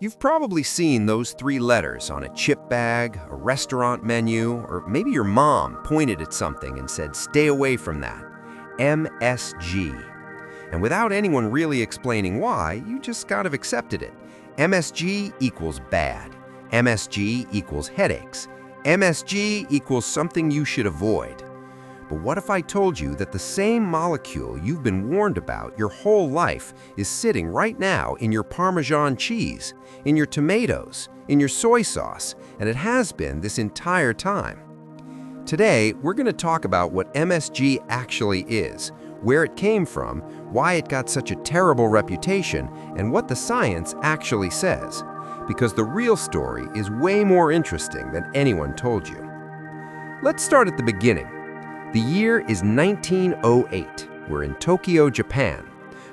You've probably seen those three letters on a chip bag, a restaurant menu, or maybe your mom pointed at something and said, "Stay away from that." MSG. And without anyone really explaining why, you just kind of accepted it. MSG equals bad. MSG equals headaches. MSG equals something you should avoid. But what if I told you that the same molecule you've been warned about your whole life is sitting right now in your Parmesan cheese, in your tomatoes, in your soy sauce, and it has been this entire time? Today, we're going to talk about what MSG actually is, where it came from, why it got such a terrible reputation, and what the science actually says. Because the real story is way more interesting than anyone told you. Let's start at the beginning. The year is 1908. We're in Tokyo, Japan.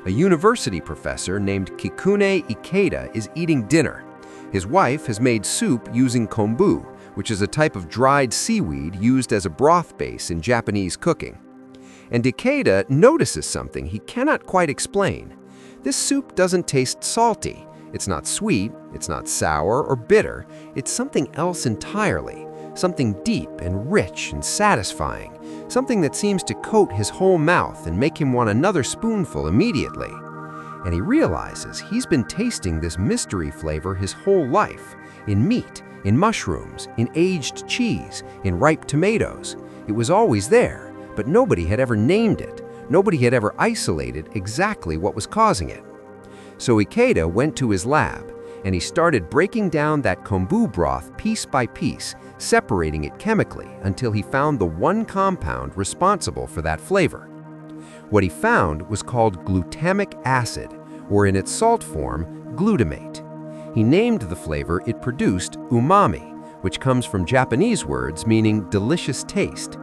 A university professor named Kikune Ikeda is eating dinner. His wife has made soup using kombu, which is a type of dried seaweed used as a broth base in Japanese cooking. And Ikeda notices something he cannot quite explain. This soup doesn't taste salty. It's not sweet, it's not sour or bitter. It's something else entirely, something deep and rich and satisfying. Something that seems to coat his whole mouth and make him want another spoonful immediately. And he realizes he's been tasting this mystery flavor his whole life, in meat, in mushrooms, in aged cheese, in ripe tomatoes. It was always there, but nobody had ever named it. Nobody had ever isolated exactly what was causing it. So Ikeda went to his lab, and he started breaking down that kombu broth piece by piece, separating it chemically until he found the one compound responsible for that flavor. What he found was called glutamic acid, or in its salt form, glutamate. He named the flavor it produced umami, which comes from Japanese words meaning delicious taste.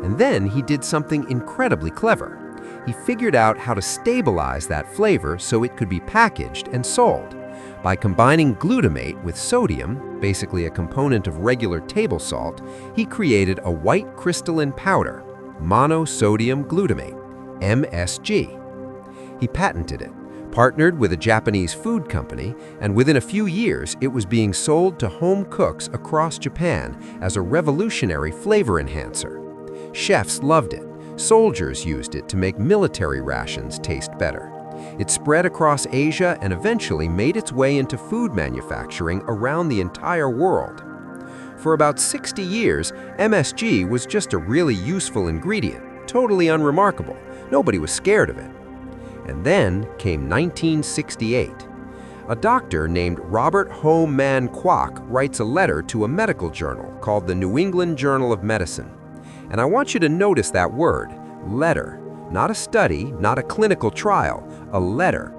And then he did something incredibly clever. He figured out how to stabilize that flavor so it could be packaged and sold. By combining glutamate with sodium, basically a component of regular table salt, he created a white crystalline powder, monosodium glutamate, MSG. He patented it, partnered with a Japanese food company, and within a few years it was being sold to home cooks across Japan as a revolutionary flavor enhancer. Chefs loved it. Soldiers used it to make military rations taste better. It spread across Asia and eventually made its way into food manufacturing around the entire world. For about 60 years, MSG was just a really useful ingredient, totally unremarkable. Nobody was scared of it. And then came 1968. A doctor named Robert Ho Man Kwok writes a letter to a medical journal called the New England Journal of Medicine. And I want you to notice that word, letter. Not a study, not a clinical trial, a letter.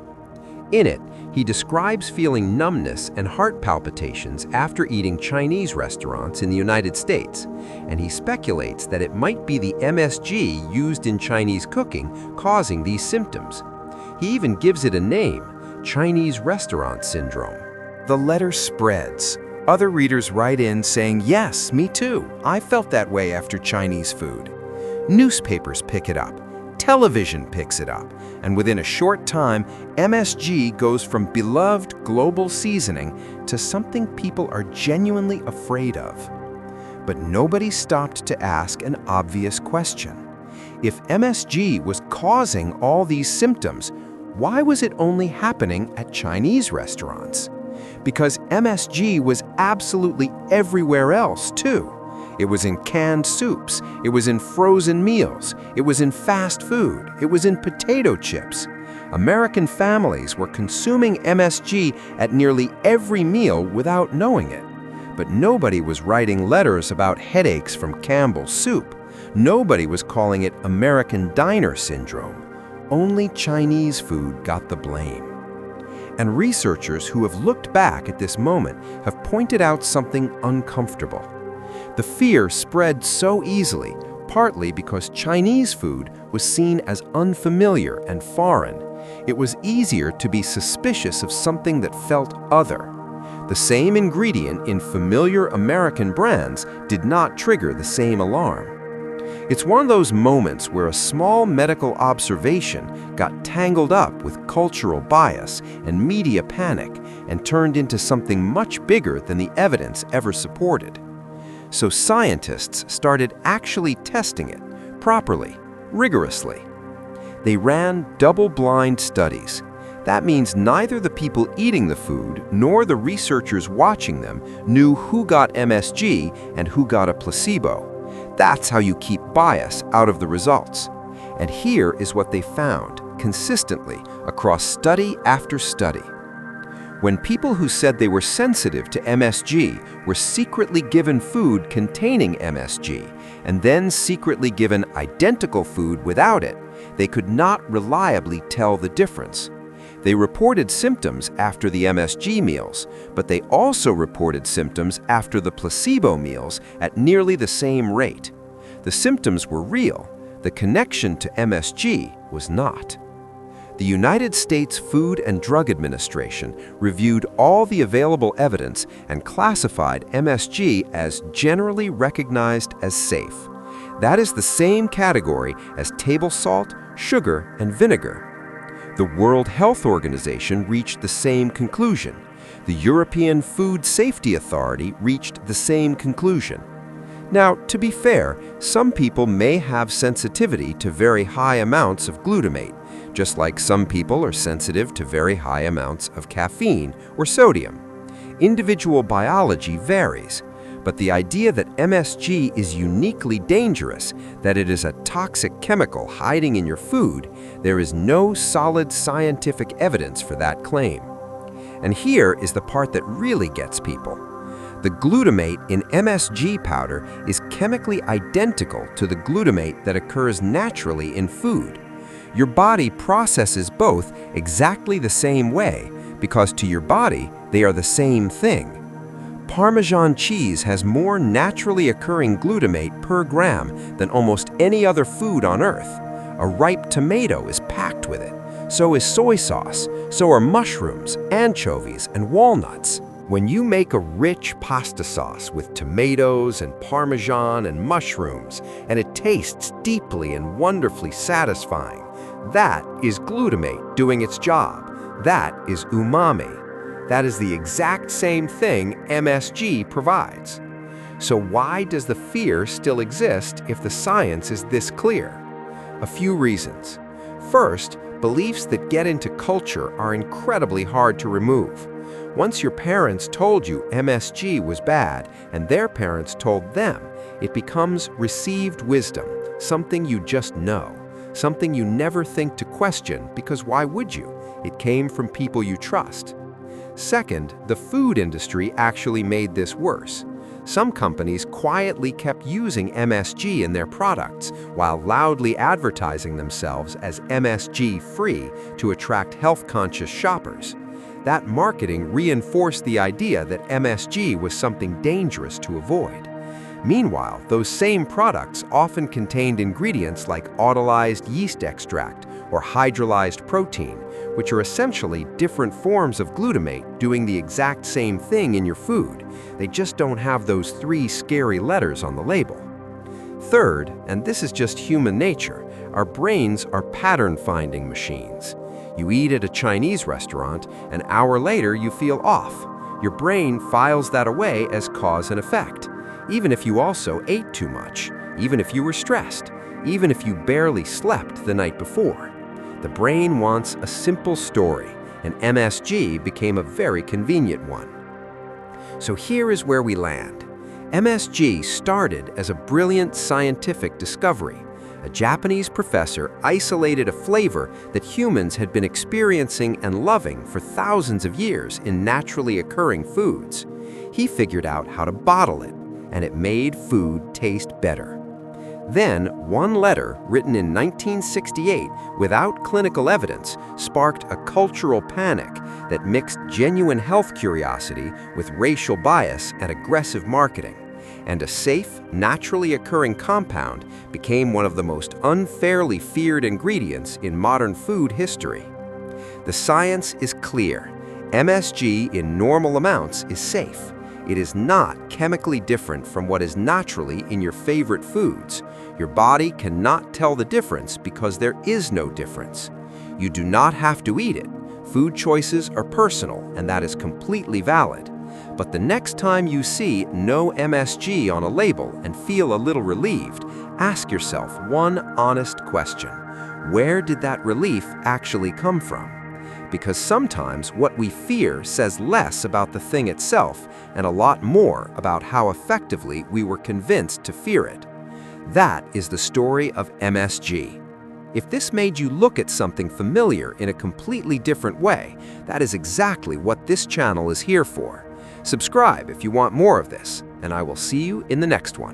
In it, he describes feeling numbness and heart palpitations after eating Chinese restaurants in the United States, and he speculates that it might be the MSG used in Chinese cooking causing these symptoms. He even gives it a name, Chinese restaurant syndrome. The letter spreads. Other readers write in saying, "Yes, me too. I felt that way after Chinese food." Newspapers pick it up. Television picks it up. And within a short time, MSG goes from beloved global seasoning to something people are genuinely afraid of. But nobody stopped to ask an obvious question. If MSG was causing all these symptoms, why was it only happening at Chinese restaurants? Because MSG was absolutely everywhere else, too. It was in canned soups, it was in frozen meals, it was in fast food, it was in potato chips. American families were consuming MSG at nearly every meal without knowing it. But nobody was writing letters about headaches from Campbell's soup. Nobody was calling it American diner syndrome. Only Chinese food got the blame. And researchers who have looked back at this moment have pointed out something uncomfortable. The fear spread so easily, partly because Chinese food was seen as unfamiliar and foreign. It was easier to be suspicious of something that felt other. The same ingredient in familiar American brands did not trigger the same alarm. It's one of those moments where a small medical observation got tangled up with cultural bias and media panic and turned into something much bigger than the evidence ever supported. So scientists started actually testing it properly, rigorously. They ran double-blind studies. That means neither the people eating the food nor the researchers watching them knew who got MSG and who got a placebo. That's how you keep bias out of the results. And here is what they found consistently across study after study. When people who said they were sensitive to MSG were secretly given food containing MSG and then secretly given identical food without it, they could not reliably tell the difference. They reported symptoms after the MSG meals, but they also reported symptoms after the placebo meals at nearly the same rate. The symptoms were real. The connection to MSG was not. The United States Food and Drug Administration reviewed all the available evidence and classified MSG as generally recognized as safe. That is the same category as table salt, sugar, and vinegar. The World Health Organization reached the same conclusion. The European Food Safety Authority reached the same conclusion. Now, to be fair, some people may have sensitivity to very high amounts of glutamate, just like some people are sensitive to very high amounts of caffeine or sodium. Individual biology varies, but the idea that MSG is uniquely dangerous, that it is a toxic chemical hiding in your food, there is no solid scientific evidence for that claim. And here is the part that really gets people. The glutamate in MSG powder is chemically identical to the glutamate that occurs naturally in food. Your body processes both exactly the same way because to your body, they are the same thing. Parmesan cheese has more naturally occurring glutamate per gram than almost any other food on earth. A ripe tomato is packed with it. So is soy sauce. So are mushrooms, anchovies, and walnuts. When you make a rich pasta sauce with tomatoes and Parmesan and mushrooms, and it tastes deeply and wonderfully satisfying, that is glutamate doing its job. That is umami. That is the exact same thing MSG provides. So why does the fear still exist if the science is this clear? A few reasons. First, beliefs that get into culture are incredibly hard to remove. Once your parents told you MSG was bad and their parents told them, it becomes received wisdom, something you just know, something you never think to question because why would you? It came from people you trust. Second, the food industry actually made this worse. Some companies quietly kept using MSG in their products while loudly advertising themselves as MSG-free to attract health-conscious shoppers. That marketing reinforced the idea that MSG was something dangerous to avoid. Meanwhile, those same products often contained ingredients like autolyzed yeast extract or hydrolyzed protein, which are essentially different forms of glutamate doing the exact same thing in your food. They just don't have those 3 scary letters on the label. Third, and this is just human nature, our brains are pattern-finding machines. You eat at a Chinese restaurant, an hour later you feel off. Your brain files that away as cause and effect. Even if you also ate too much, even if you were stressed, even if you barely slept the night before. The brain wants a simple story, and MSG became a very convenient one. So here is where we land. MSG started as a brilliant scientific discovery. A Japanese professor isolated a flavor that humans had been experiencing and loving for thousands of years in naturally occurring foods. He figured out how to bottle it, and it made food taste better. Then, one letter, written in 1968 without clinical evidence, sparked a cultural panic that mixed genuine health curiosity with racial bias and aggressive marketing. And a safe, naturally occurring compound became one of the most unfairly feared ingredients in modern food history. The science is clear. MSG in normal amounts is safe. It is not chemically different from what is naturally in your favorite foods. Your body cannot tell the difference because there is no difference. You do not have to eat it. Food choices are personal, and that is completely valid. But the next time you see no MSG on a label and feel a little relieved, ask yourself one honest question. Where did that relief actually come from? Because sometimes what we fear says less about the thing itself and a lot more about how effectively we were convinced to fear it. That is the story of MSG. If this made you look at something familiar in a completely different way, that is exactly what this channel is here for. Subscribe if you want more of this, and I will see you in the next one.